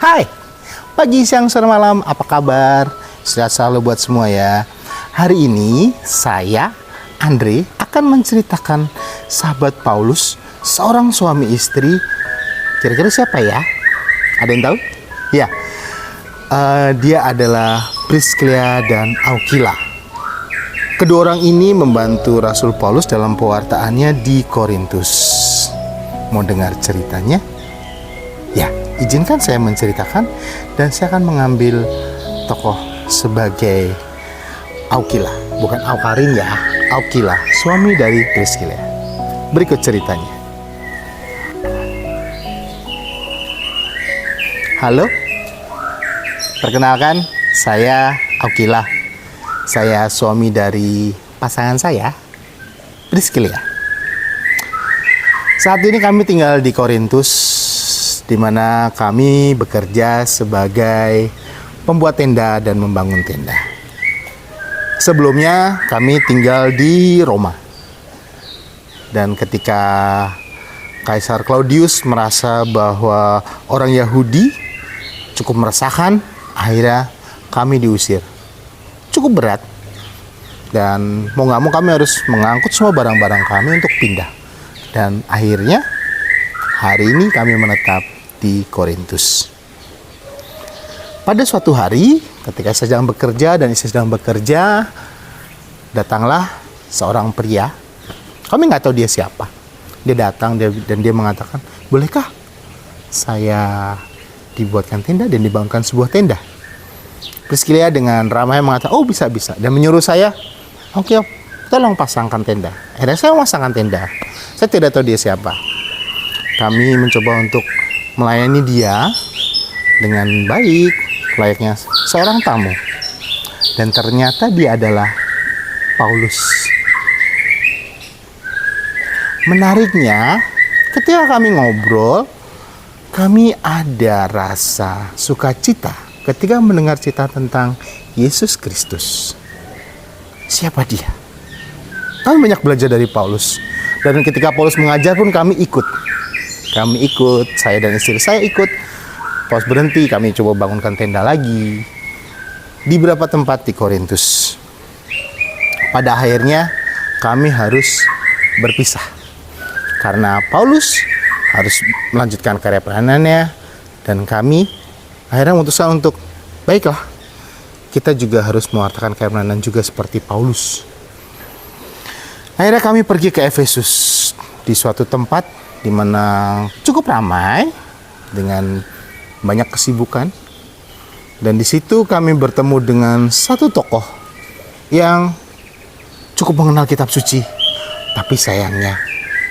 Hai, pagi, siang, sore, malam, apa kabar? Sehat selalu buat semua ya. Hari ini saya, Andre, akan menceritakan sahabat Paulus, seorang suami istri. Kira-kira siapa ya? Ada yang tahu? Ya, dia adalah Priscilla dan Aquila. Kedua orang ini membantu Rasul Paulus dalam pewartaannya di Korintus. Mau dengar ceritanya? Ya, izinkan saya menceritakan dan saya akan mengambil tokoh sebagai Aquila, bukan Aukarin ya, Aquila, suami dari Priscilla. Berikut ceritanya. Halo, perkenalkan saya Aquila. Saya suami dari pasangan saya, Priscilla. Saat ini kami tinggal di Korintus, di mana kami bekerja sebagai pembuat tenda dan membangun tenda. Sebelumnya kami tinggal di Roma. Dan ketika Kaisar Claudius merasa bahwa orang Yahudi cukup meresahkan, akhirnya kami diusir. Cukup berat. Dan mau nggak mau kami harus mengangkut semua barang-barang kami untuk pindah. Dan akhirnya hari ini kami menetap di Korintus. Pada suatu hari, ketika saya sedang bekerja dan istri sedang bekerja, datanglah seorang pria. Kami nggak tahu dia siapa. Dia datang dan dia mengatakan, bolehkah saya dibuatkan tenda dan dibangunkan sebuah tenda? Priscilla dengan ramai mengatakan, oh bisa. Dan menyuruh saya, oke, tolong pasangkan tenda. Akhirnya saya memasangkan tenda. Saya tidak tahu dia siapa. Kami mencoba untuk melayani dia dengan baik, layaknya seorang tamu. Dan ternyata dia adalah Paulus. Menariknya, ketika kami ngobrol, kami ada rasa sukacita ketika mendengar cerita tentang Yesus Kristus. Siapa dia? Kami banyak belajar dari Paulus. Dan ketika Paulus mengajar pun kami ikut. Saya dan istri saya ikut. Paulus berhenti, kami coba bangunkan tenda lagi di beberapa tempat di Korintus. Pada akhirnya kami harus berpisah karena Paulus harus melanjutkan karya pelayanannya dan kami akhirnya memutuskan untuk baiklah, kita juga harus mewartakan karya pelayanan juga seperti Paulus. Akhirnya kami pergi ke Efesus, di suatu tempat di mana cukup ramai dengan banyak kesibukan. Dan di situ kami bertemu dengan satu tokoh yang cukup mengenal kitab suci, tapi sayangnya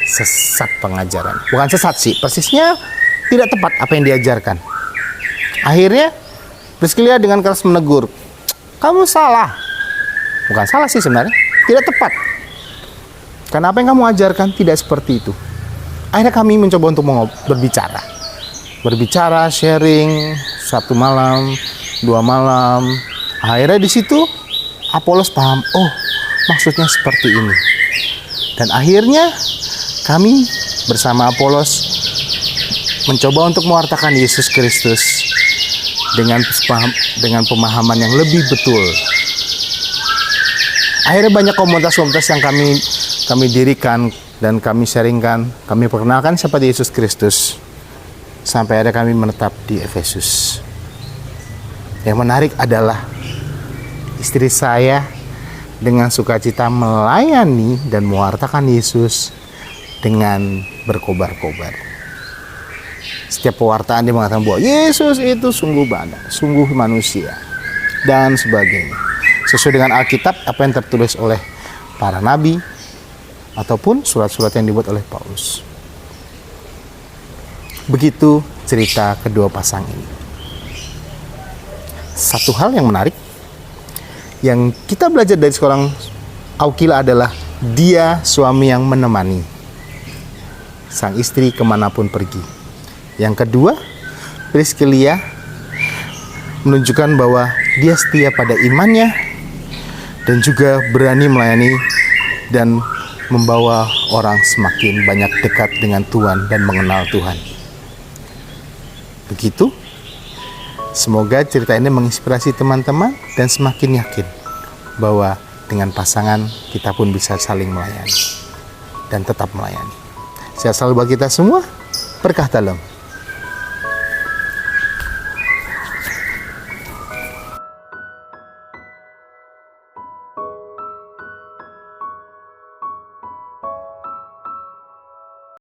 sesat pengajaran. Bukan sesat sih, persisnya tidak tepat apa yang diajarkan. Akhirnya Priscilla dengan keras menegur, kamu salah. Bukan salah sih sebenarnya, tidak tepat. Karena apa yang kamu ajarkan tidak seperti itu. Akhirnya kami mencoba untuk berbicara, sharing, 1 malam, 2 malam. Akhirnya di situ Apolos paham, oh maksudnya seperti ini. Dan akhirnya kami bersama Apolos mencoba untuk mewartakan Yesus Kristus dengan pemahaman yang lebih betul. Akhirnya banyak komunitas-komunitas yang kami dirikan dan kami sharingkan, kami perkenalkan seperti Yesus Kristus. Sampai akhirnya kami menetap di Efesus. Yang menarik adalah istri saya dengan sukacita melayani dan mewartakan Yesus dengan berkobar-kobar. Setiap pewartaan dia mengatakan bahwa Yesus itu sungguh manusia dan sebagainya. Sesuai dengan Alkitab, apa yang tertulis oleh para nabi ataupun surat-surat yang dibuat oleh Paulus. Begitu cerita kedua pasang ini. Satu hal yang menarik yang kita belajar dari seorang Aquila adalah dia suami yang menemani sang istri kemanapun pergi. Yang kedua, Priscilla menunjukkan bahwa dia setia pada imannya dan juga berani melayani dan membawa orang semakin banyak dekat dengan Tuhan dan mengenal Tuhan. Begitu Semoga cerita ini menginspirasi teman-teman dan semakin yakin bahwa dengan pasangan kita pun bisa saling melayani dan tetap melayani. Sehat selalu bagi kita semua. Berkah dalam.